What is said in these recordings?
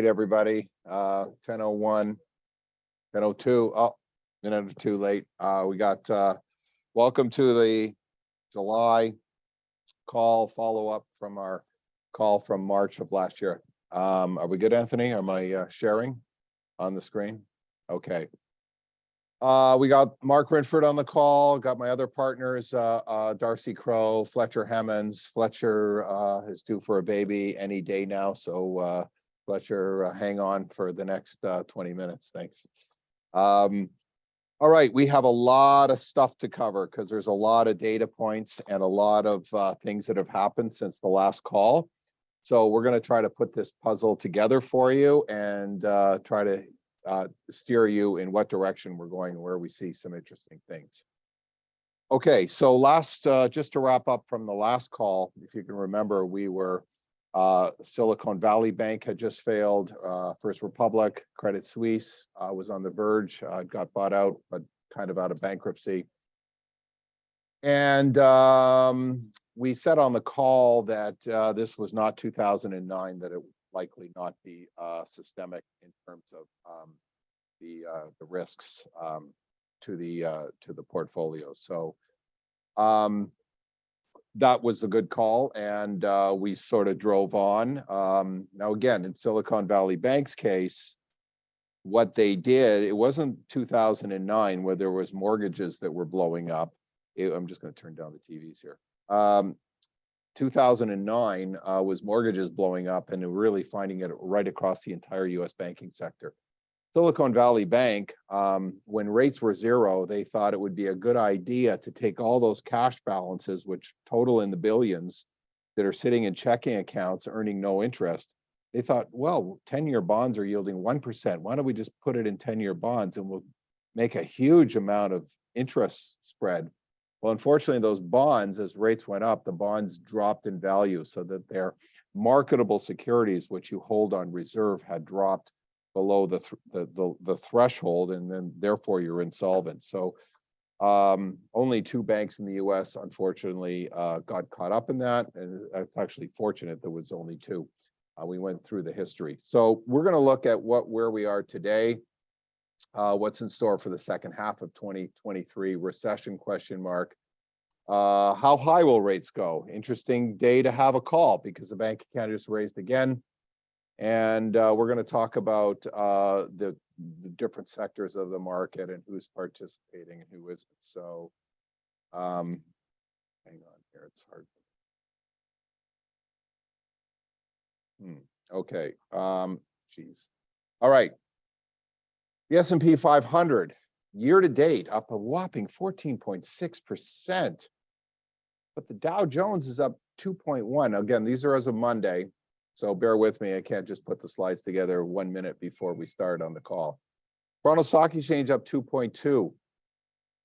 right, everybody. 10:01, 10:02. Oh, minute or two late. We got welcome to the July call follow-up from our call from March of last year. Are we good, Anthony? Am I sharing on the screen? Okay. We got Marc Rinfret on the call. Got my other partners, Darcy Crow, Fletcher Hemmons. Fletcher is due for a baby any day now, so Fletcher, hang on for the next 20 minutes. Thanks. All right, we have a lot of stuff to cover because there's a lot of data points and a lot of things that have happened since the last call. So we're going to try to put this puzzle together for you and try to steer you in what direction we're going and where we see some interesting things. Okay, so just to wrap up from the last call, if you can remember, we were Silicon Valley Bank had just failed, First Republic, Credit Suisse was on the verge, got bought out, but kind of out of bankruptcy. And we said on the call that this was not 2009, that it would likely not be systemic in terms of the risks to the portfolio. So that was a good call, and we sort of drove on. Now, again, in Silicon Valley Bank's case, what they did, it wasn't 2009 where there was mortgages that were blowing up. I'm just going to turn down the TVs here. 2009 was mortgages blowing up, and really finding it right across the entire U.S. banking sector. Silicon Valley Bank, when rates were zero, they thought it would be a good idea to take all those cash balances, which total in the billions, that are sitting in checking accounts earning no interest. They thought, well, 10-year bonds are yielding 1%. Why don't we just put it in 10-year bonds and we'll make a huge amount of interest spread? Well, unfortunately, those bonds, as rates went up, the bonds dropped in value, so that their marketable securities, which you hold on reserve, had dropped below the threshold, and then therefore you're insolvent. So only two banks in the US, unfortunately, got caught up in that, and it's actually fortunate there was only two. We went through the history. So we're going to look at where we are today, what's in store for the second half of 2023, recession question mark. How high will rates go? Interesting day to have a call because the Bank of Canada just raised again. And we're going to talk about the different sectors of the market and who's participating and who isn't. So hang on here, it's hard. Okay, geez. All right. The S&P 500 year to date up a whopping 14.6%. But the Dow Jones is up 2.1. Again, these are as of Monday. So bear with me, I can't just put the slides together 1 minute before we start on the call. Toronto Stock Exchange up 2.2.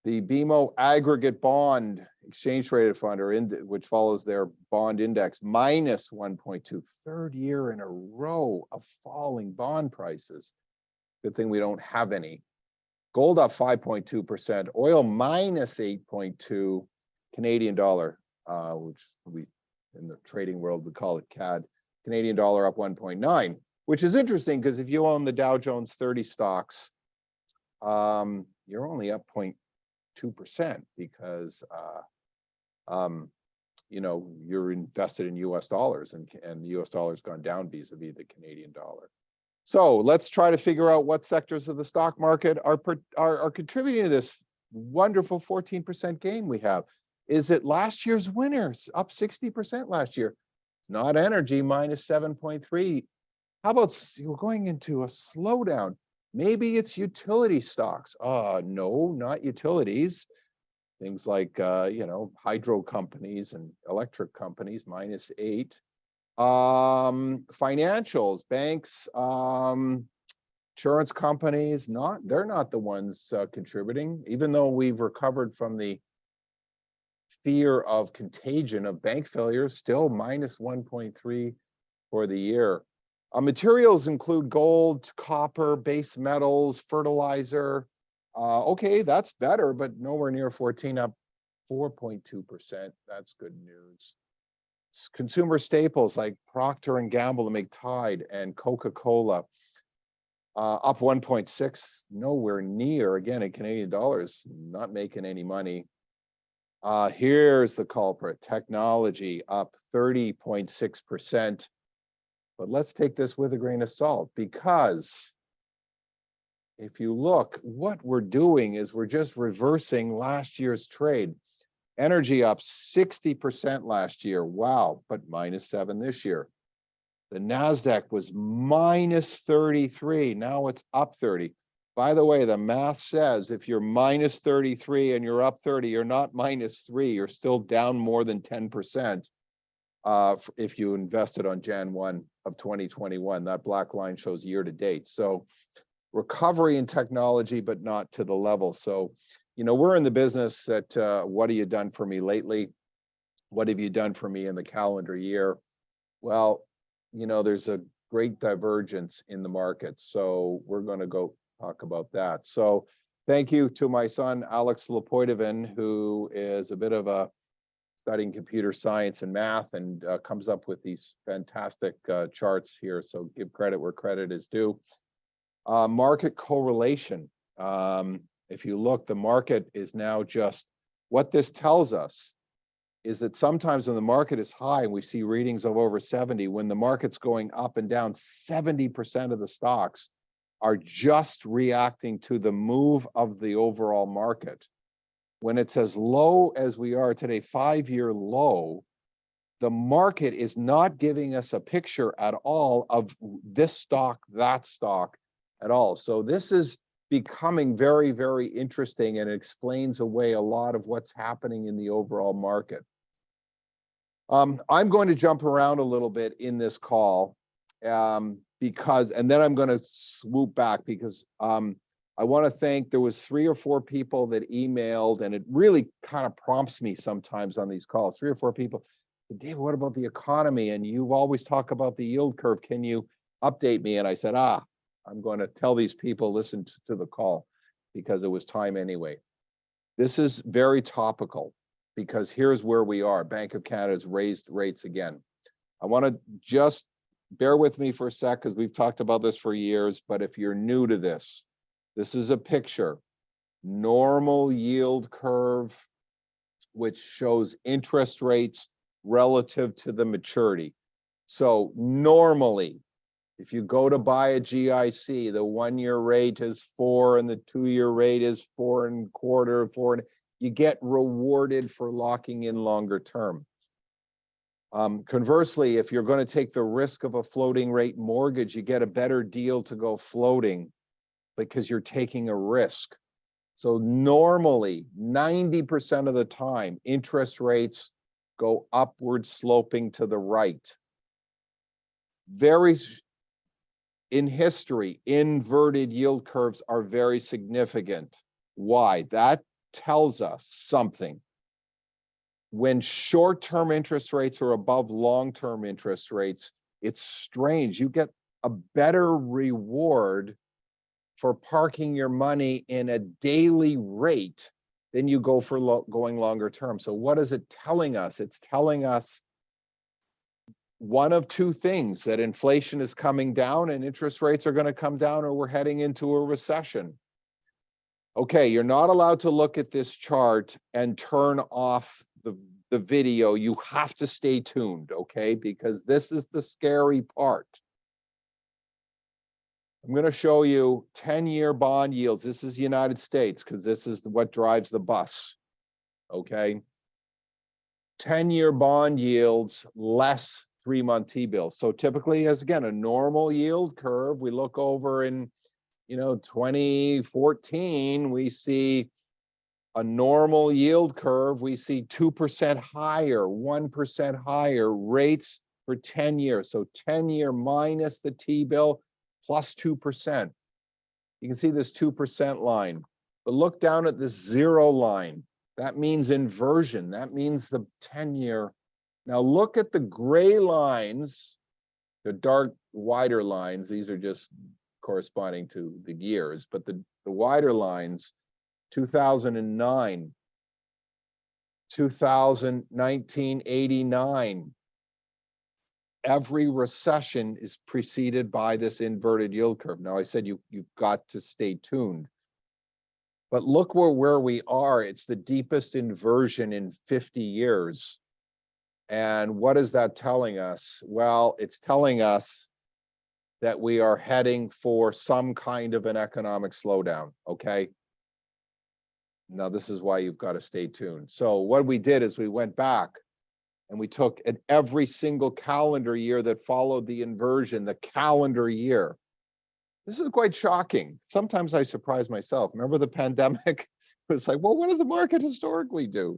The BMO Aggregate Bond Exchange Traded Fund, which follows their bond index, minus 1.2. Third year in a row of falling bond prices. Good thing we don't have any. Gold up 5.2%. Oil minus 8.2. Canadian dollar, which we in the trading world would call it CAD. Canadian dollar up 1.9, which is interesting because if you own the Dow Jones 30 stocks, you're only up 0.2% because you know, you're invested in US dollars, and the US dollar's gone down vis-a-vis the Canadian dollar. So let's try to figure out what sectors of the stock market are contributing to this wonderful 14% gain we have. Is it last year's winners up 60% last year? Not energy, minus 7.3. How about you're going into a slowdown? Maybe it's utility stocks. No, not utilities. Things like, you know, hydro companies and electric companies, minus 8. Financials, banks, insurance companies, they're not the ones contributing, even though we've recovered from the fear of contagion of bank failures, still minus 1.3 for the year. Materials include gold, copper, base metals, fertilizer. Okay, that's better, but nowhere near 14, up 4.2%. That's good news. Consumer staples like Procter and Gamble to make Tide and Coca-Cola up 1.6, nowhere near, again, in Canadian dollars, not making any money. Here's the culprit, technology up 30.6%. But let's take this with a grain of salt, because if you look, what we're doing is we're just reversing last year's trade. Energy up 60% last year. Wow, but -7 this year. The NASDAQ was -33. Now it's up 30. By the way, the math says if you're -33 and you're up 30, you're not -3. You're still down more than 10% if you invested on Jan 1 of 2021. That black line shows year to date. So recovery in technology, but not to the level. So, you know, we're in the business that what have you done for me lately? What have you done for me in the calendar year? Well, you know, there's a great divergence in the market. So we're going to go talk about that. So thank you to my son, Alex LePoidevin, who is a bit of a studying computer science and math and comes up with these fantastic charts here. So give credit where credit is due. Market correlation. If you look, the market is now just, what this tells us is that sometimes when the market is high and we see readings of over 70, when the market's going up and down, 70% of the stocks are just reacting to the move of the overall market. When it's as low as we are today, 5-year low, the market is not giving us a picture at all of this stock, that stock at all. So this is becoming very, very interesting, and it explains away a lot of what's happening in the overall market. I'm going to jump around a little bit in this call because, and then I'm going to swoop back because I want to thank, there was 3 or 4 people that emailed, and it really kind of prompts me sometimes on these calls. 3 or 4 people, David, what about the economy? And you always talk about the yield curve. Can you update me? And I said, I'm going to tell these people, listen to the call, because it was time anyway. This is very topical because here's where we are. Bank of Canada's raised rates again. I want to just bear with me for a sec because we've talked about this for years, but if you're new to this, this is a picture, normal yield curve, which shows interest rates relative to the maturity. So normally, if you go to buy a GIC, the 1-year rate is 4 and the 2-year rate is 4 1/4, 4. You get rewarded for locking in longer term. Conversely, if you're going to take the risk of a floating rate mortgage, you get a better deal to go floating because you're taking a risk. So normally, 90% of the time, interest rates go upward sloping to the right. In history, inverted yield curves are very significant. Why? That tells us something. When short-term interest rates are above long-term interest rates, it's strange. You get a better reward for parking your money in a daily rate than you go for going longer term. So what is it telling us? It's telling us one of 2 things, that inflation is coming down and interest rates are going to come down, or we're heading into a recession. Okay, you're not allowed to look at this chart and turn off the video. You have to stay tuned, okay? Because this is the scary part. I'm going to show you 10-year bond yields. This is the United States because this is what drives the bus, okay? 10-year bond yields less 3-month T-bills. So typically, as again, a normal yield curve, we look over in, 2014, we see a normal yield curve. We see 2% higher, 1% higher rates for 10 years. So 10-year minus the T-bill plus 2%. You can see this 2% line, but look down at this 0 line. That means inversion. That means the 10-year. Now look at the gray lines, the dark, wider lines. These are just corresponding to the years, but the wider lines, 2009, 2019, 89, every recession is preceded by this inverted yield curve. Now, I said you've got to stay tuned. But look where we are. It's the deepest inversion in 50 years. And what is that telling us? Well, it's telling us that we are heading for some kind of an economic slowdown, okay? Now, this is why you've got to stay tuned. So what we did is we went back and we took at every single calendar year that followed the inversion, the calendar year. This is quite shocking. Sometimes I surprise myself. Remember the pandemic? It was like, well, what did the market historically do?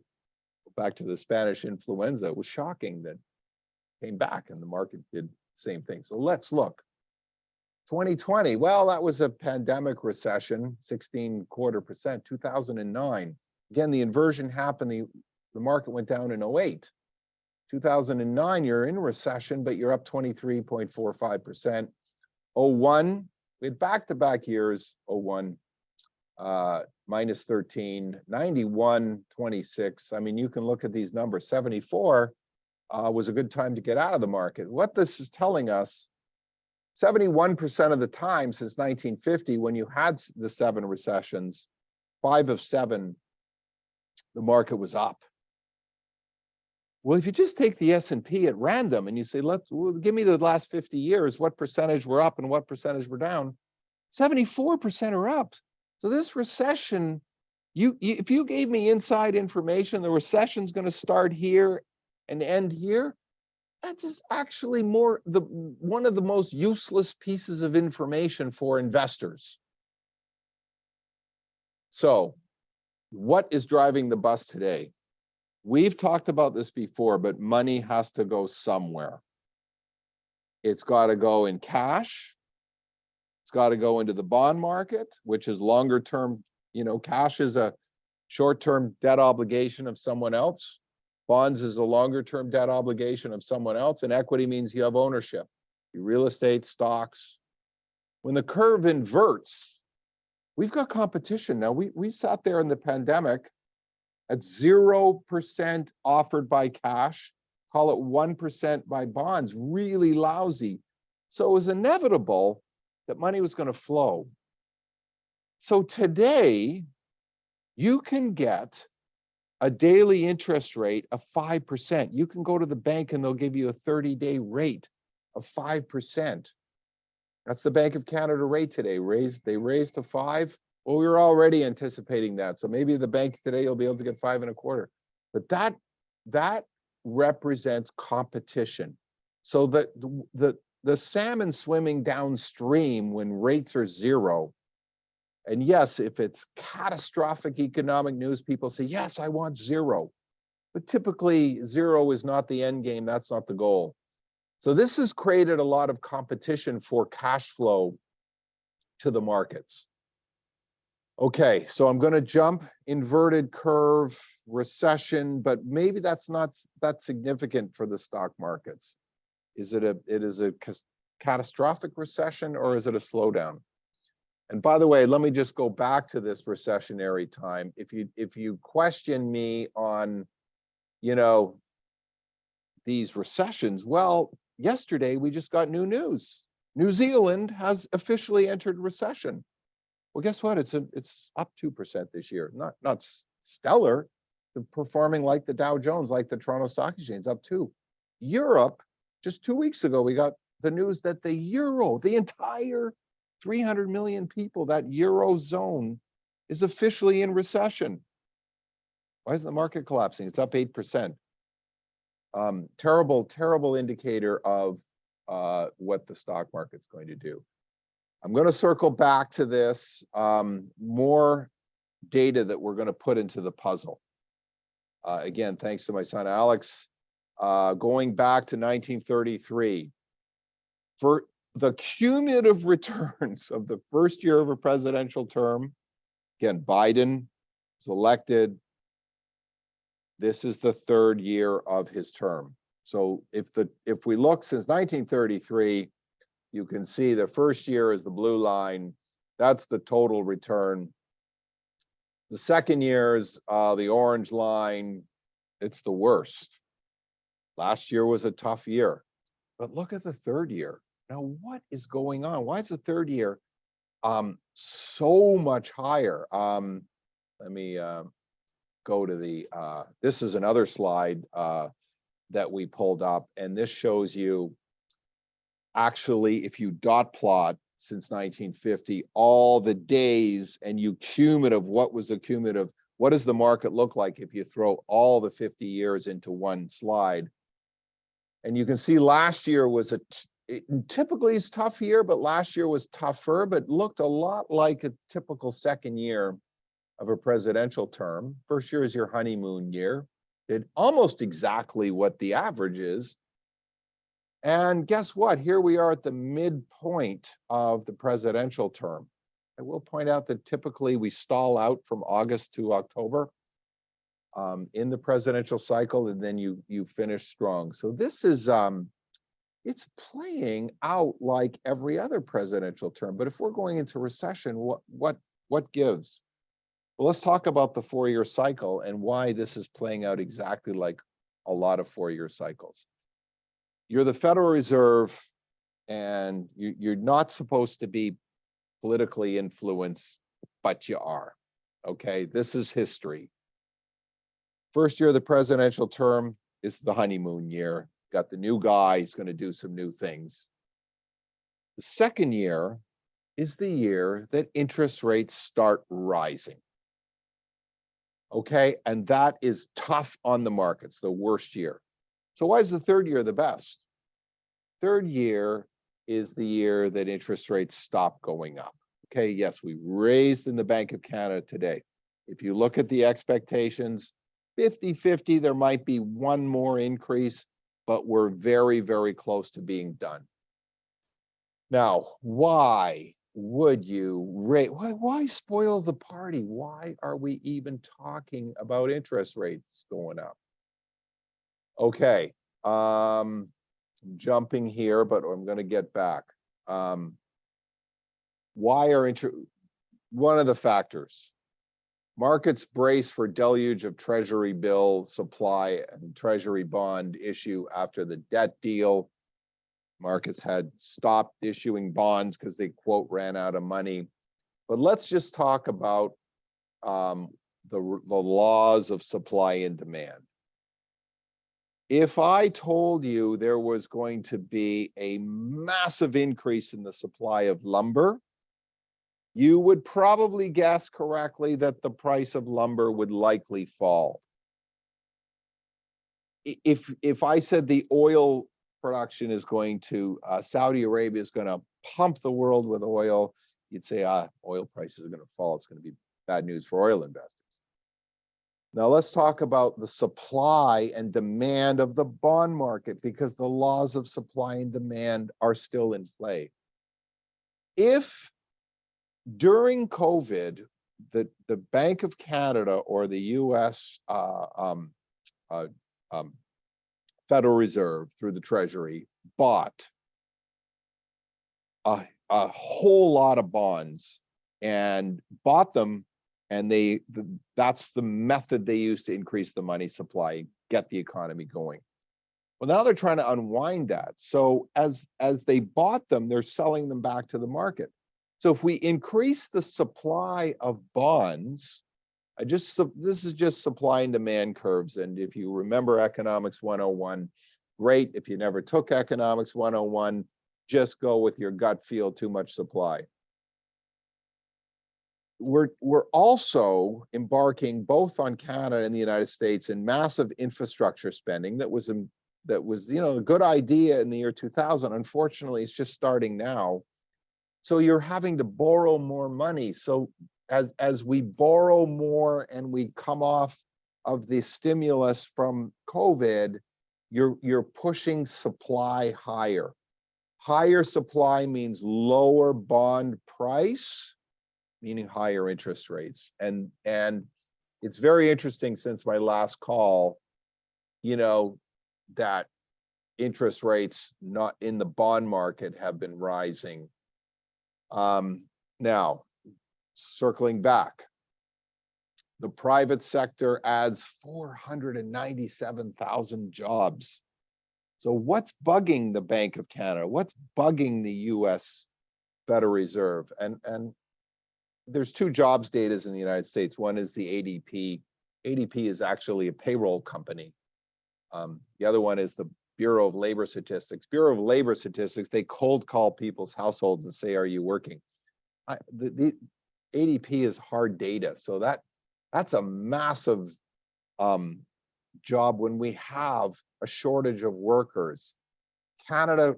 Back to the Spanish influenza, it was shocking that it came back and the market did the same thing. So let's look. 2020, well, that was a pandemic recession, 16.25%, 2009. Again, the inversion happened, the market went down in 08. 2009, you're in recession, but you're up 23.45%. 01, we had back-to-back years, 01, minus 13, 91, 26. I mean, you can look at these numbers. 74 was a good time to get out of the market. What this is telling us, 71% of the time since 1950, when you had the 7 recessions, 5 of 7, the market was up. Well, if you just take the S&P at random and you say, give me the last 50 years, what percentage were up and what percentage were down, 74% are up. So this recession, if you gave me inside information, the recession's going to start here and end here, that is actually one of the most useless pieces of information for investors. So what is driving the bus today? We've talked about this before, but money has to go somewhere. It's got to go in cash. It's got to go into the bond market, which is longer term. You know, cash is a short-term debt obligation of someone else. Bonds is a longer-term debt obligation of someone else, and equity means you have ownership. Real estate, stocks. When the curve inverts, we've got competition. Now, we sat there in the pandemic at 0% offered by cash, call it 1% by bonds, really lousy. So it was inevitable that money was going to flow. So today, you can get a daily interest rate of 5%. You can go to the bank and they'll give you a 30-day rate of 5%. That's the Bank of Canada rate today. They raised to 5. Well, we were already anticipating that. So maybe the bank today will be able to get 5.25. But that represents competition. So the salmon swimming downstream when rates are 0. And yes, if it's catastrophic economic news, people say, yes, I want 0. But typically 0 is not the end game. That's not the goal. So this has created a lot of competition for cash flow to the markets. Okay, so I'm going to jump inverted curve, recession, but maybe that's not that significant for the stock markets. Is it a catastrophic recession or is it a slowdown? And by the way, let me just go back to this recessionary time. If you question me on, you know, these recessions, well, yesterday we just got new news. New Zealand has officially entered recession. Well, guess what? It's up 2% this year. Not stellar. They're performing like the Dow Jones, like the Toronto Stock Exchange, up 2. Europe, just 2 weeks ago, we got the news that the euro, the entire 300 million people, that eurozone is officially in recession. Why isn't the market collapsing? It's up 8%. Terrible indicator of what the stock market's going to do. I'm going to circle back to this, more data that we're going to put into the puzzle. Again, thanks to my son, Alex. Going back to 1933, for the cumulative returns of the first year of a presidential term, again, Biden was elected. This is the 3rd year of his term. So if we look since 1933, you can see the first year is the blue line. That's the total return. The second year is the orange line. It's the worst. Last year was a tough year. But look at the third year. Now, what is going on? Why is the third year so much higher? Let me go to the, this is another slide that we pulled up, and this shows you actually, if you dot plot since 1950, all the days, and you cumulative, what was the cumulative, what does the market look like if you throw all the 50 years into one slide? And you can see last year was typically it's tough year, but last year was tougher, but looked a lot like a typical second year of a presidential term. First year is your honeymoon year. Did almost exactly what the average is. And guess what? Here we are at the midpoint of the presidential term. I will point out that typically we stall out from August to October in the presidential cycle, and then you finish strong. So this is it's playing out like every other presidential term. But if we're going into recession, what gives? Well, let's talk about the 4-year cycle and why this is playing out exactly like a lot of 4-year cycles. You're the Federal Reserve, and you're not supposed to be politically influenced, but you are. Okay, this is history. First year of the presidential term is the honeymoon year. Got the new guy, he's going to do some new things. The second year is the year that interest rates start rising. Okay, and that is tough on the markets, the worst year. So why is the third year the best? Third year is the year that interest rates stop going up. Okay, yes, we raised in the Bank of Canada today. If you look at the expectations, 50-50, there might be one more increase, but we're very, very close to being done. Now, why would you rate? Why spoil the party? Why are we even talking about interest rates going up? Okay, jumping here, but I'm going to get back. Why are one of the factors? Markets brace for deluge of treasury bill supply and treasury bond issue after the debt deal. Markets had stopped issuing bonds because they, quote, ran out of money. But let's just talk about the laws of supply and demand. If I told you there was going to be a massive increase in the supply of lumber, you would probably guess correctly that the price of lumber would likely fall. If I said the oil production is going to, Saudi Arabia is going to pump the world with oil, you'd say, oil prices are going to fall. It's going to be bad news for oil investors. Now let's talk about the supply and demand of the bond market, because the laws of supply and demand are still in play. If during COVID, the Bank of Canada or the US Federal Reserve through the Treasury bought a whole lot of bonds and bought them, and that's the method they use to increase the money supply, get the economy going. Well, now they're trying to unwind that. So as they bought them, they're selling them back to the market. So if we increase the supply of bonds, this is just supply and demand curves. And if you remember Economics 101, great. If you never took Economics 101, just go with your gut feel, too much supply. We're also embarking both on Canada and the United States in massive infrastructure spending that was a good idea in the year 2000. Unfortunately, it's just starting now. So you're having to borrow more money. So as we borrow more and we come off of the stimulus from COVID, you're pushing supply higher. Higher supply means lower bond price, meaning higher interest rates. And it's very interesting since my last call, that interest rates not in the bond market have been rising. Now, circling back, the private sector adds 497,000 jobs. So what's bugging the Bank of Canada? What's bugging the US Federal Reserve? And there's two jobs data in the United States. One is the ADP. ADP is actually a payroll company. The other one is the Bureau of Labor Statistics. Bureau of Labor Statistics, they cold call people's households and say, are you working? The ADP is hard data. So that's a massive job when we have a shortage of workers. Canada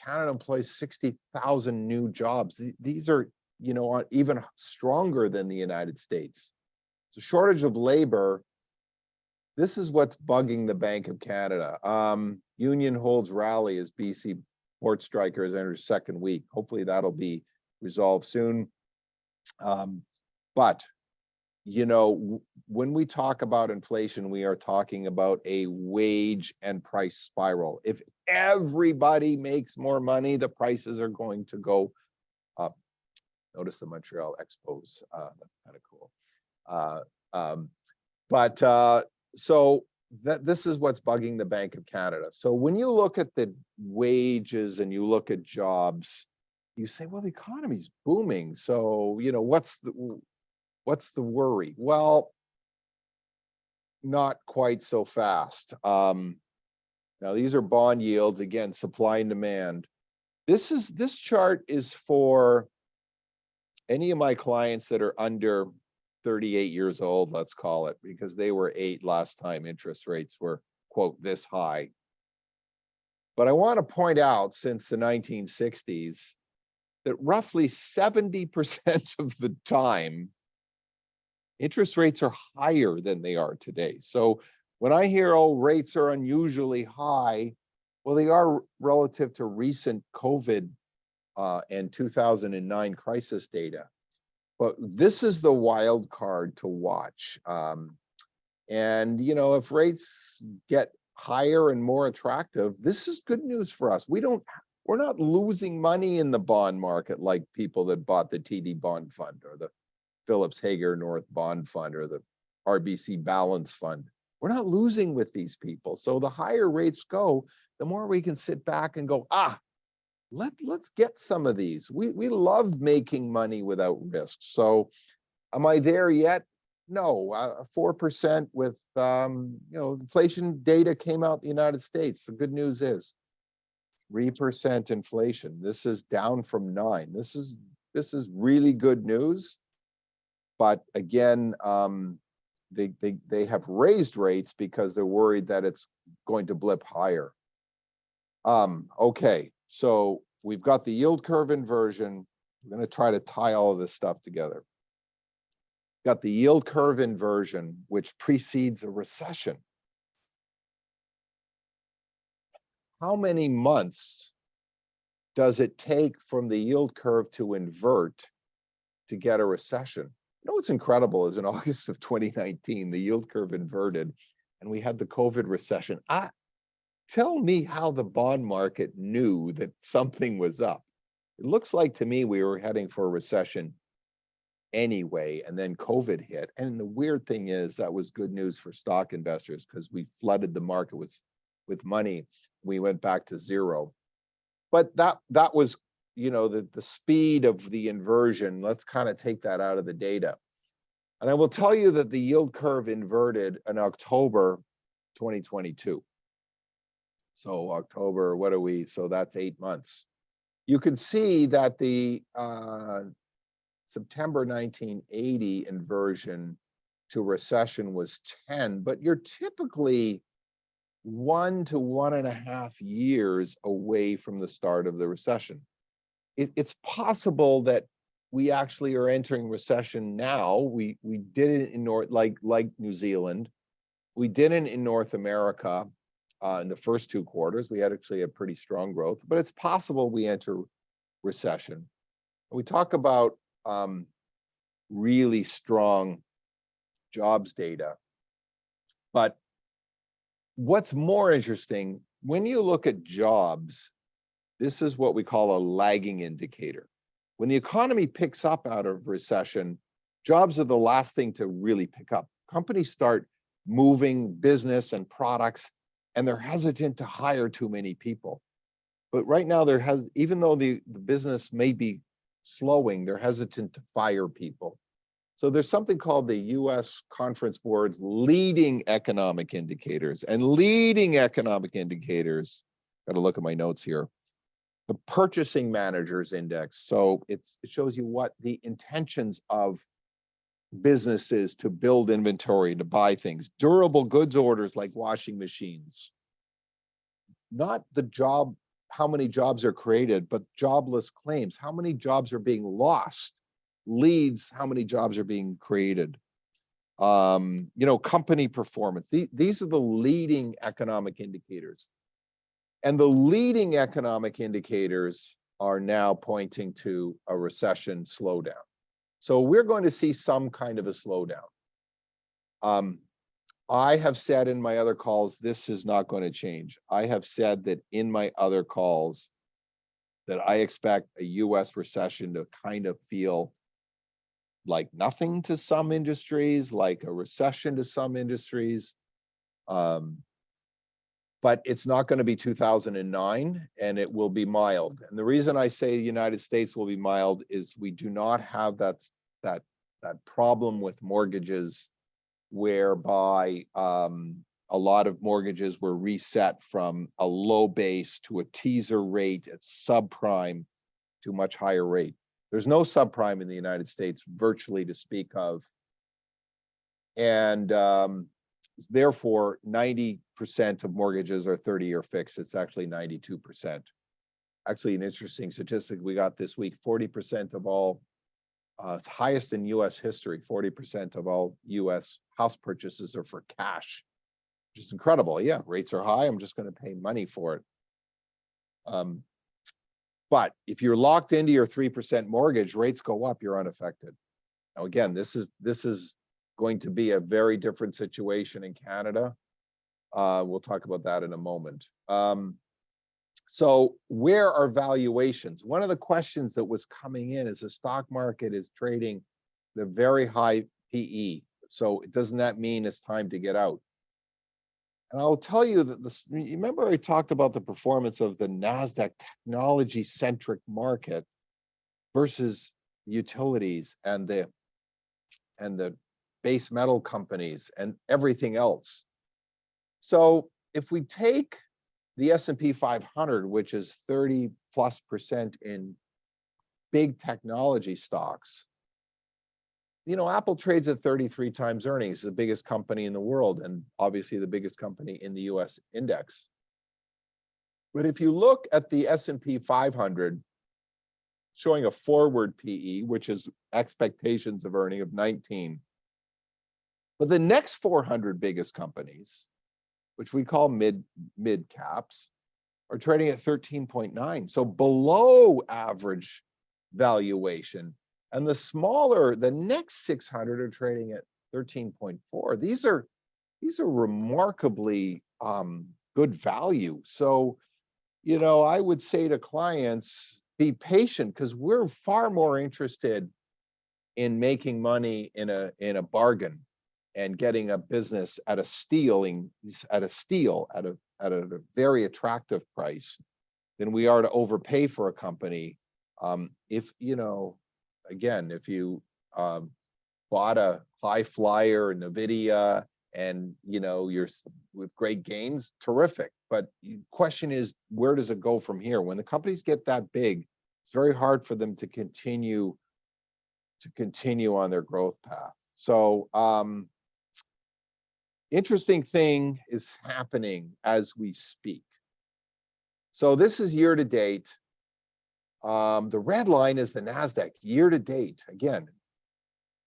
employs 60,000 new jobs. These are, you know, even stronger than the United States. So shortage of labor, this is what's bugging the Bank of Canada. Union holds rally as BC port strikers enter second week. Hopefully that'll be resolved soon. But, you know, when we talk about inflation, we are talking about a wage and price spiral. If everybody makes more money, the prices are going to go up. Notice the Montreal Expos, that's kind of cool. So this is what's bugging the Bank of Canada. So when you look at the wages and you look at jobs, you say, well, the economy's booming. So, you know, what's the worry? Well, not quite so fast. Now these are bond yields, again, supply and demand. This chart is for any of my clients that are under 38 years old, let's call it, because they were 8 last time interest rates were, quote, this high. But I want to point out, since the 1960s, that roughly 70% of the time, interest rates are higher than they are today. So when I hear, oh, rates are unusually high, well, they are relative to recent COVID and 2009 crisis data. But this is the wild card to watch. And, you know, if rates get higher and more attractive, this is good news for us. We're not losing money in the bond market like people that bought the TD Bond Fund or the Phillips Hager North Bond Fund or the RBC Balance Fund. We're not losing with these people. So the higher rates go, the more we can sit back and go, let's get some of these. We love making money without risk. So am I there yet? No, 4% with, you know, inflation data came out in the United States. The good news is 3% inflation. This is down from 9. This is really good news. But again, they have raised rates because they're worried that it's going to blip higher. Okay, so we've got the yield curve inversion. We're going to try to tie all of this stuff together. Got the yield curve inversion, which precedes a recession. How many months does it take from the yield curve to invert to get a recession? You know what's incredible is in August of 2019, the yield curve inverted and we had the COVID recession. Tell me how the bond market knew that something was up. It looks like to me we were heading for a recession anyway, and then COVID hit. And the weird thing is that was good news for stock investors because we flooded the market with money. We went back to zero. But that was, you know, the speed of the inversion. Let's kind of take that out of the data. And I will tell you that the yield curve inverted in October 2022. So October, what are we? So that's 8 months. You can see that the September 1980 inversion to recession was 10, but you're typically 1 to 1.5 years away from the start of the recession. It's possible that we actually are entering recession now. We did it in like New Zealand. We didn't in North America in the first 2 quarters. We had actually a pretty strong growth, but it's possible we enter recession. We talk about really strong jobs data, but what's more interesting, when you look at jobs, this is what we call a lagging indicator. When the economy picks up out of recession, jobs are the last thing to really pick up. Companies start moving business and products and they're hesitant to hire too many people. But right now even though the business may be slowing, they're hesitant to fire people. So there's something called the US Conference Board's leading economic indicators, and leading economic indicators, got to look at my notes here, the Purchasing Managers Index. So it shows you what the intentions of businesses to build inventory, to buy things. Durable goods orders like washing machines. Not the job, how many jobs are created, but jobless claims. How many jobs are being lost? Leads, how many jobs are being created? Company performance. These are the leading economic indicators. And the leading economic indicators are now pointing to a recession slowdown. So we're going to see some kind of a slowdown. I have said in my other calls, this is not going to change. I have said that in my other calls that I expect a US recession to kind of feel like nothing to some industries, like a recession to some industries. But it's not going to be 2009, and it will be mild. And the reason I say the United States will be mild is we do not have that problem with mortgages whereby a lot of mortgages were reset from a low base to a teaser rate at subprime to a much higher rate. There's no subprime in the United States virtually to speak of. And therefore, 90% of mortgages are 30-year fixed. It's actually 92%. Actually, an interesting statistic we got this week, 40% of all, it's highest in US history, 40% of all US house purchases are for cash, which is incredible. Yeah, rates are high. I'm just going to pay money for it. But if you're locked into your 3% mortgage, rates go up, you're unaffected. Now, again, this is going to be a very different situation in Canada. We'll talk about that in a moment. So where are valuations? One of the questions that was coming in is the stock market is trading the very high PE. So doesn't that mean it's time to get out? And I'll tell you that you remember I talked about the performance of the NASDAQ technology-centric market versus utilities and the base metal companies and everything else. So if we take the S&P 500, which is 30+% in big technology stocks, Apple trades at 33 times earnings, the biggest company in the world, and obviously the biggest company in the US index. But if you look at the S&P 500, showing a forward PE, which is expectations of earning of 19. But the next 400 biggest companies, which we call mid caps, are trading at 13.9. So below average valuation. And the next 600 are trading at 13.4. These are remarkably good value. So, I would say to clients, be patient, because we're far more interested in making money in a bargain and getting a business at a very attractive price than we are to overpay for a company. If you bought a high flyer, NVIDIA, and you're with great gains, terrific. But the question is, where does it go from here? When the companies get that big, it's very hard for them to continue on their growth path. So interesting thing is happening as we speak. So this is year to date. The red line is the NASDAQ year to date. Again,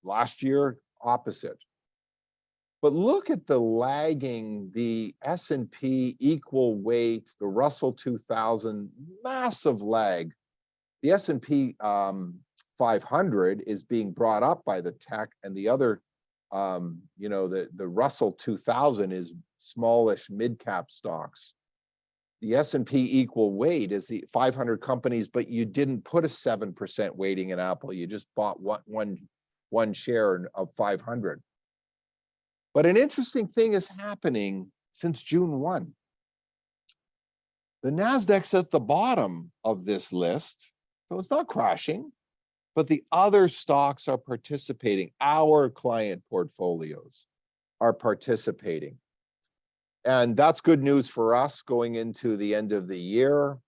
last year, opposite. But look at the lagging, the S&P equal weight, the Russell 2000, massive lag. The S&P 500 is being brought up by the tech, and the other, the Russell 2000 is smallish mid-cap stocks. The S&P equal weight is the 500 companies, but you didn't put a 7% weighting in Apple. You just bought one share of 500. But an interesting thing is happening since June 1. The NASDAQ's at the bottom of this list, so it's not crashing, but the other stocks are participating. Our client portfolios are participating. And that's good news for us going into the end of the year.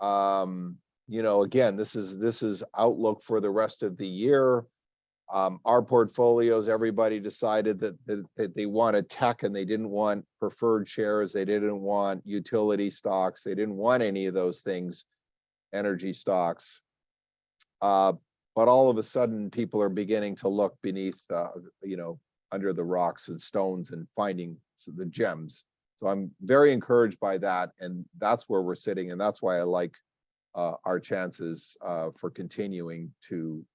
You know, again, this is outlook for the rest of the year. Our portfolios, everybody decided that they wanted tech and they didn't want preferred shares. They didn't want utility stocks. They didn't want any of those things, energy stocks. But all of a sudden, people are beginning to look beneath, you know, under the rocks and stones and finding the gems. So I'm very encouraged by that. And that's where we're sitting. And that's why I like our chances for continuing to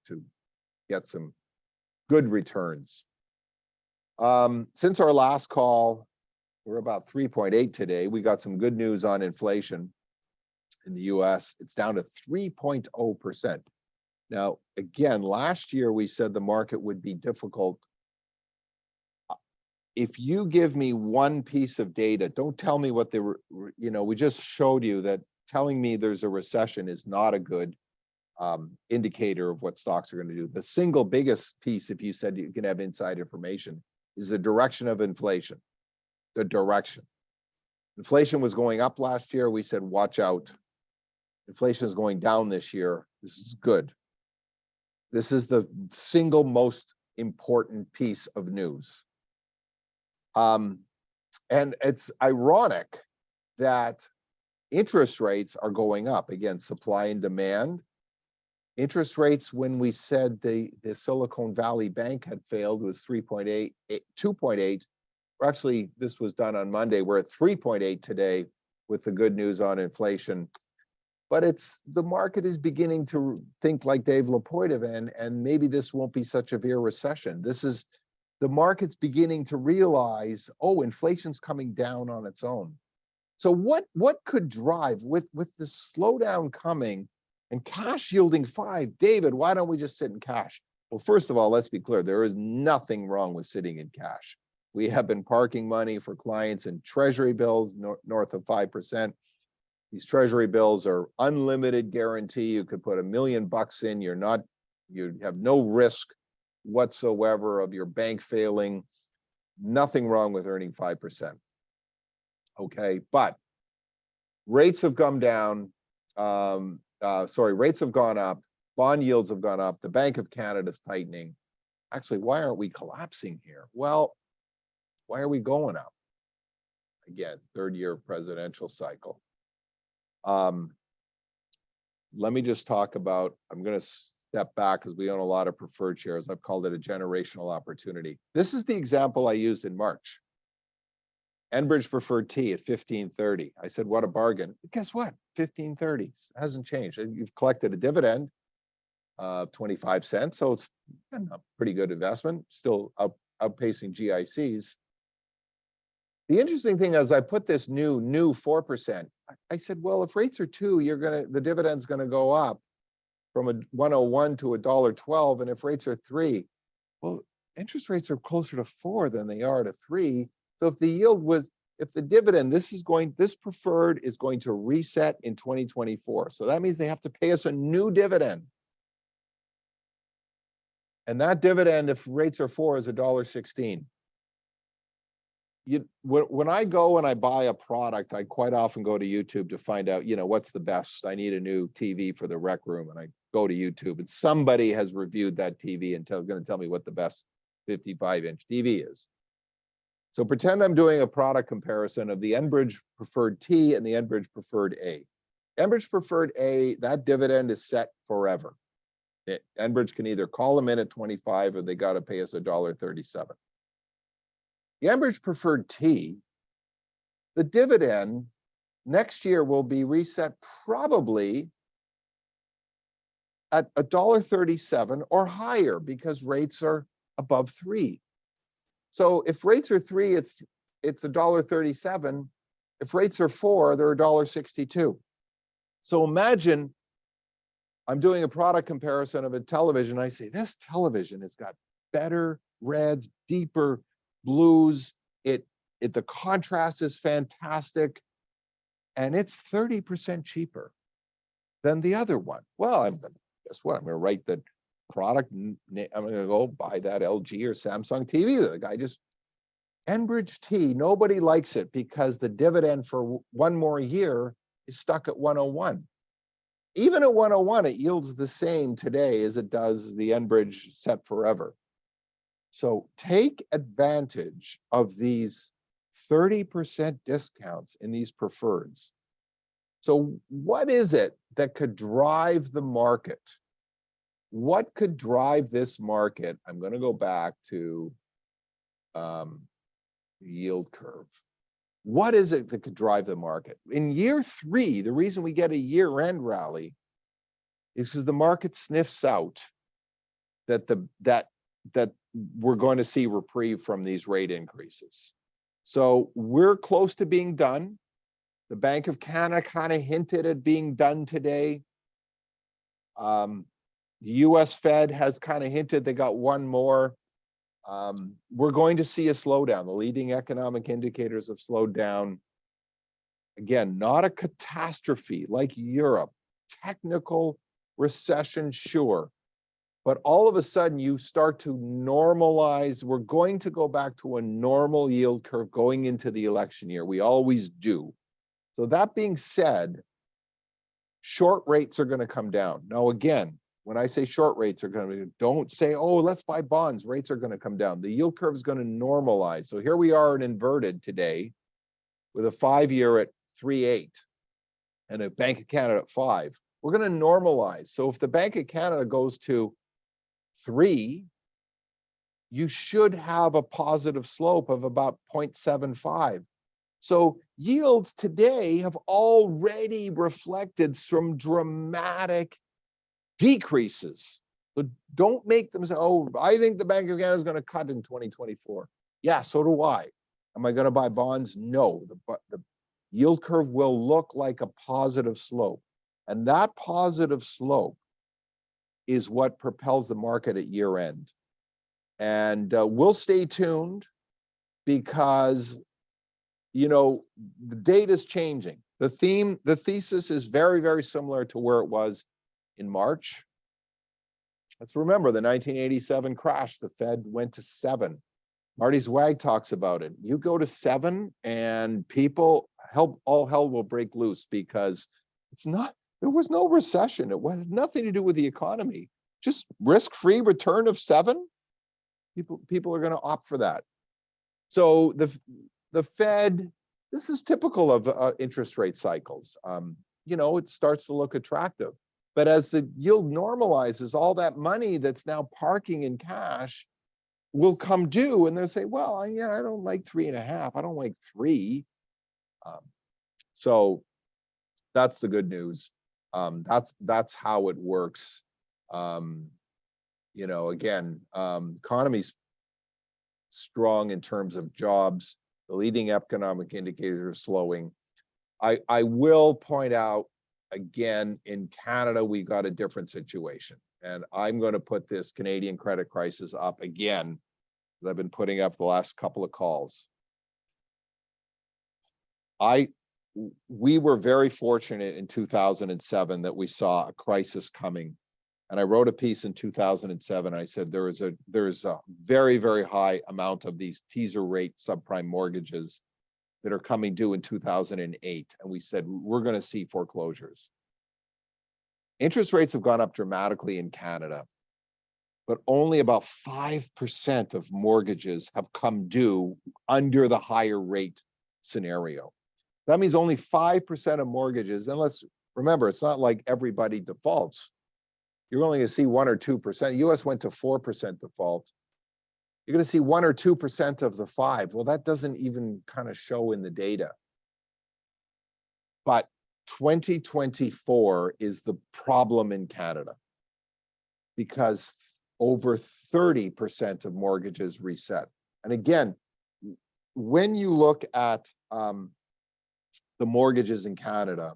get some good returns. Since our last call, we're about 3.8 today. We got some good news on inflation in the US. It's down to 3.0%. Now, again, last year we said the market would be difficult. If you give me one piece of data, don't tell me what they were, you know, we just showed you that telling me there's a recession is not a good indicator of what stocks are going to do. The single biggest piece, if you said you can have inside information, is the direction of inflation. The direction. Inflation was going up last year. We said, watch out. Inflation is going down this year. This is good. This is the single most important piece of news. And it's ironic that interest rates are going up. Again, supply and demand. Interest rates, when we said the Silicon Valley Bank had failed, was 3.8, 2.8. Actually, this was done on Monday. We're at 3.8 today with the good news on inflation. But it's the market is beginning to think like Dave LePoidevin, and maybe this won't be such a severe recession. This is the market's beginning to realize, oh, inflation's coming down on its own. So what could drive with this slowdown coming and cash yielding 5? David, why don't we just sit in cash? Well, first of all, let's be clear. There is nothing wrong with sitting in cash. We have been parking money for clients in treasury bills north of 5%. These treasury bills are unlimited guarantee. You could put $1 million in. You have no risk whatsoever of your bank failing. Nothing wrong with earning 5%. Okay, but rates have come down. Rates have gone up. Bond yields have gone up. The Bank of Canada's tightening. Actually, why aren't we collapsing here? Well, why are we going up? Again, third year presidential cycle. Let me just talk about, I'm going to step back because we own a lot of preferred shares. I've called it a generational opportunity. This is the example I used in March. Enbridge preferred T at 15.30. I said, what a bargain. Guess what? 15.30 hasn't changed. You've collected a dividend of 25 cents. So it's a pretty good investment, still outpacing GICs. The interesting thing is I put this new 4%. I said, well, if rates are 2, the dividend's going to go up from a 1.01 to a $1.12. And if rates are 3, well, interest rates are closer to 4 than they are to 3. So if the yield was, if the dividend, this preferred is going to reset in 2024. So that means they have to pay us a new dividend. And that dividend, if rates are 4, is $1.16. When I go and I buy a product, I quite often go to YouTube to find out, what's the best. I need a new TV for the rec room, and I go to YouTube, and somebody has reviewed that TV and going to tell me what the best 55-inch TV is. So pretend I'm doing a product comparison of the Enbridge Preferred T and the Enbridge Preferred A. Enbridge Preferred A, that dividend is set forever. Enbridge can either call them in at 25 or they got to pay us $1.37. The Enbridge Preferred T, the dividend next year will be reset probably at $1.37 or higher because rates are above 3. So if rates are 3, it's $1.37. If rates are 4, they're $1.62. So imagine I'm doing a product comparison of a television. I say, this television has got better reds, deeper blues. The contrast is fantastic. and it's 30% cheaper than the other one. Well, guess what? I'm going to write the product. I'm going to go buy that LG or Samsung TV. The guy just, Enbridge Tea, nobody likes it because the dividend for one more year is stuck at 101. Even at 101, it yields the same today as it does the Enbridge set forever. So take advantage of these 30% discounts in these preferreds. So what is it that could drive the market? What could drive this market? I'm going to go back to the yield curve. What is it that could drive the market? In year 3, the reason we get a year-end rally is because the market sniffs out that that we're going to see reprieve from these rate increases. So we're close to being done. The Bank of Canada kind of hinted at being done today. The US Fed has kind of hinted they got one more. We're going to see a slowdown. The leading economic indicators have slowed down. Again, not a catastrophe like Europe. Technical recession, sure. But all of a sudden, you start to normalize. We're going to go back to a normal yield curve going into the election year. We always do. So that being said, short rates are going to come down. Now, again, when I say short rates are going to, don't say, oh, let's buy bonds. Rates are going to come down. The yield curve is going to normalize. So here we are in inverted today with a 5-year at 3.8 and a Bank of Canada at 5. We're going to normalize. So if the Bank of Canada goes to 3, you should have a positive slope of about 0.75. So yields today have already reflected some dramatic decreases. So don't make them say, oh, I think the Bank of Canada is going to cut in 2024. Yeah, so do I. Am I going to buy bonds? No, the yield curve will look like a positive slope. And that positive slope is what propels the market at year end. And we'll stay tuned because, you know, the data is changing. The thesis is very, very similar to where it was in March. Let's remember the 1987 crash, the Fed went to 7. Marty Zwag talks about it. You go to 7 and all hell will break loose because there was no recession. It was nothing to do with the economy. Just risk-free return of 7. People are going to opt for that. So the Fed, this is typical of interest rate cycles. You know, it starts to look attractive. But as the yield normalizes, all that money that's now parking in cash will come due, and they'll say, well, yeah, I don't like 3.5. I don't like 3. So that's the good news. That's how it works. You know, again, economy's strong in terms of jobs. The leading economic indicators are slowing. I will point out, again, in Canada, we got a different situation. And I'm going to put this Canadian credit crisis up again, that I've been putting up the last couple of calls. We were very fortunate in 2007 that we saw a crisis coming. And I wrote a piece in 2007. I said there's a very, very high amount of these teaser rate subprime mortgages that are coming due in 2008. And we said, we're going to see foreclosures. Interest rates have gone up dramatically in Canada, but only about 5% of mortgages have come due under the higher rate scenario. That means only 5% of mortgages, and let's remember, it's not like everybody defaults. You're only going to see 1 or 2%. US went to 4% default. You're going to see 1 or 2% of the 5. Well, that doesn't even kind of show in the data. But 2024 is the problem in Canada because over 30% of mortgages reset. And again, when you look at the mortgages in Canada,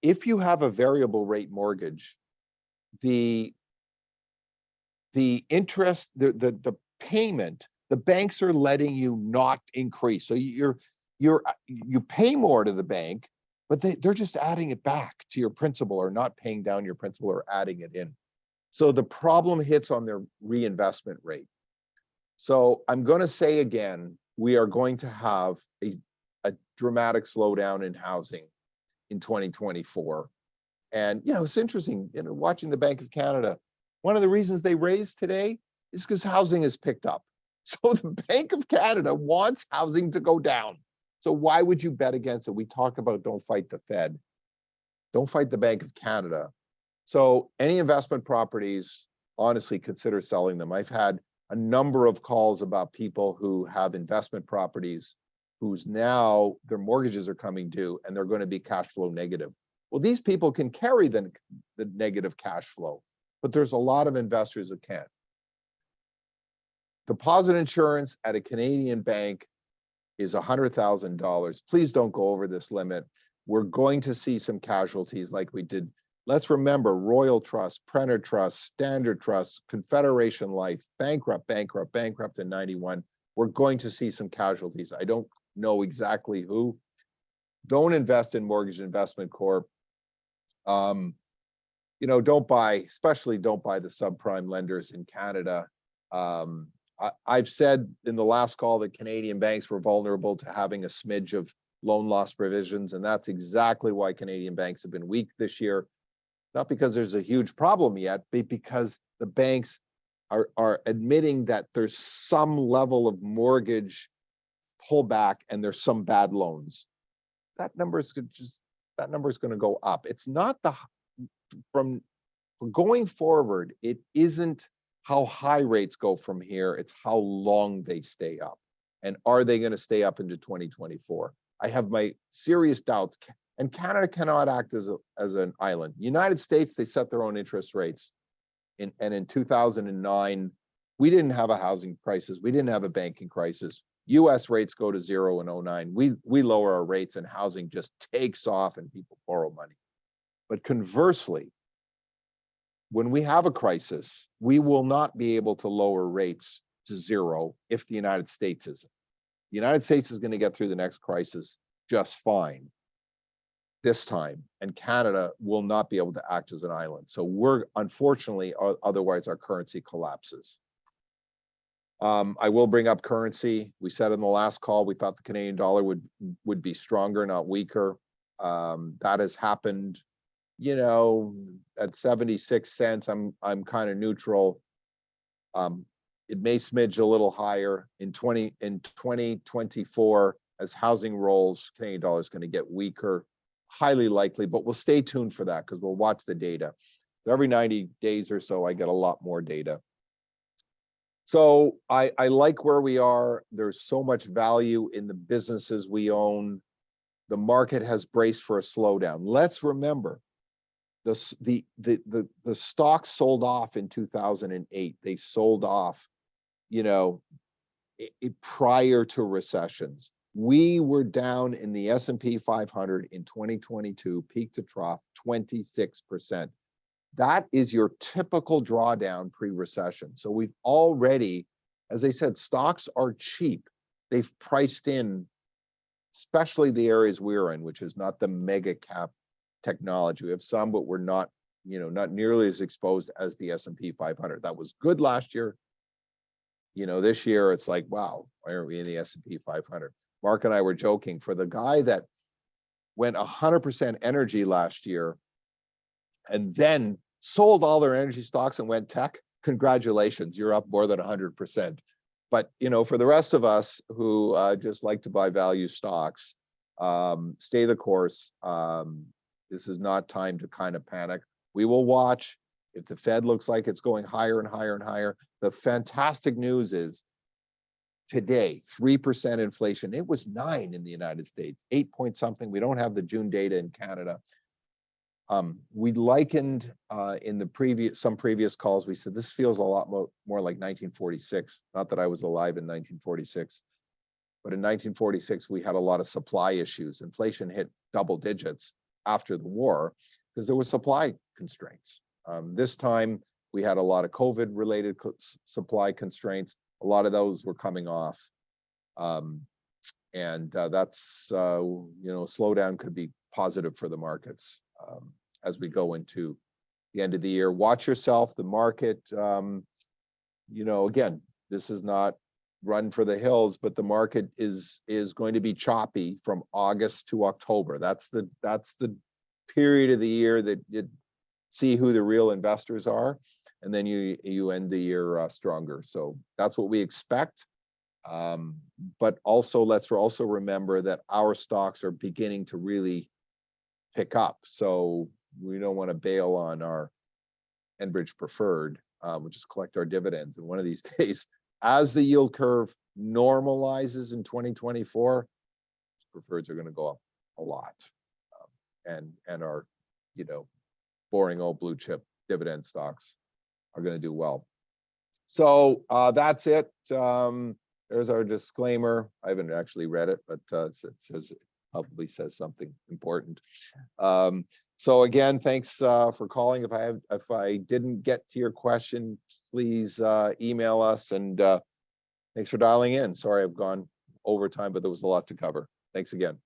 if you have a variable rate mortgage, the interest, the payment, the banks are letting you not increase. So you pay more to the bank, but they're just adding it back to your principal, or not paying down your principal or adding it in. So the problem hits on their reinvestment rate. So I'm going to say again, we are going to have a dramatic slowdown in housing in 2024. And, it's interesting, watching the Bank of Canada, one of the reasons they raised today is because housing has picked up. So the Bank of Canada wants housing to go down. So why would you bet against it? We talk about don't fight the Fed. Don't fight the Bank of Canada. So any investment properties, honestly, consider selling them. I've had a number of calls about people who have investment properties whose now their mortgages are coming due and they're going to be cash flow negative. Well, these people can carry the negative cash flow, but there's a lot of investors that can't. Deposit insurance at a Canadian bank is $100,000. Please don't go over this limit. We're going to see some casualties like we did. Let's remember Royal Trust, Prenner Trust, Standard Trust, Confederation Life, bankrupt in 91. We're going to see some casualties. I don't know exactly who. Don't invest in Mortgage Investment Corp. Don't buy, especially don't buy the subprime lenders in Canada. I've said in the last call that Canadian banks were vulnerable to having a smidge of loan loss provisions, and that's exactly why Canadian banks have been weak this year. Not because there's a huge problem yet, but because the banks are admitting that there's some level of mortgage pullback and there's some bad loans. That number is going to go up. It's not from going forward, it isn't how high rates go from here, it's how long they stay up. And are they going to stay up into 2024? I have my serious doubts. And Canada cannot act as an island. United States, they set their own interest rates. And in 2009, we didn't have a housing crisis. We didn't have a banking crisis. US rates go to zero in 09. We lower our rates and housing just takes off and people borrow money. But conversely, when we have a crisis, we will not be able to lower rates to zero if the United States isn't. The United States is going to get through the next crisis just fine this time, and Canada will not be able to act as an island. So we're, unfortunately, otherwise our currency collapses. I will bring up currency. We said in the last call, we thought the Canadian dollar would be stronger, not weaker. That has happened, at 76 cents, I'm kind of neutral. It may smidge a little higher in 2024 as housing rolls. Canadian dollar is going to get weaker, highly likely, but we'll stay tuned for that because we'll watch the data. So every 90 days or so, I get a lot more data. So I like where we are. There's so much value in the businesses we own. The market has braced for a slowdown. Let's remember, the stocks sold off in 2008. They sold off, prior to recessions. We were down in the S&P 500 in 2022, peak to trough, 26%. That is your typical drawdown pre-recession. So we've already, as I said, stocks are cheap. They've priced in, especially the areas we're in, which is not the mega cap technology. We have some, but we're not, not nearly as exposed as the S&P 500. That was good last year. This year it's like, wow, why aren't we in the S&P 500? Marc and I were joking, for the guy that went 100% energy last year and then sold all their energy stocks and went tech, congratulations, you're up more than 100%. But, for the rest of us who just like to buy value stocks, stay the course. This is not time to kind of panic. We will watch. If the Fed looks like it's going higher and higher and higher, the fantastic news is today, 3% inflation. It was 9 in the United States, 8 point something. We don't have the June data in Canada. We likened in some previous calls, we said this feels a lot more like 1946. Not that I was alive in 1946, but in 1946, we had a lot of supply issues. Inflation hit double digits after the war because there were supply constraints. This time, we had a lot of COVID-related supply constraints. A lot of those were coming off. that's, slowdown could be positive for the markets as we go into the end of the year. Watch yourself, the market, again, this is not run for the hills, but the market is going to be choppy from August to October. That's the period of the year that you see who the real investors are, and then you end the year stronger. So that's what we expect. But also let's also remember that our stocks are beginning to really pick up. So we don't want to bail on our Enbridge preferred, which is collect our dividends. And one of these days, as the yield curve normalizes in 2024, preferreds are going to go up a lot, and our boring old blue chip dividend stocks are going to do well. So that's it. There's our disclaimer. I haven't actually read it, but it probably says something important. So again, thanks for calling. If I didn't get to your question, please email us, and thanks for dialing in. Sorry I've gone over time, but there was a lot to cover. Thanks again.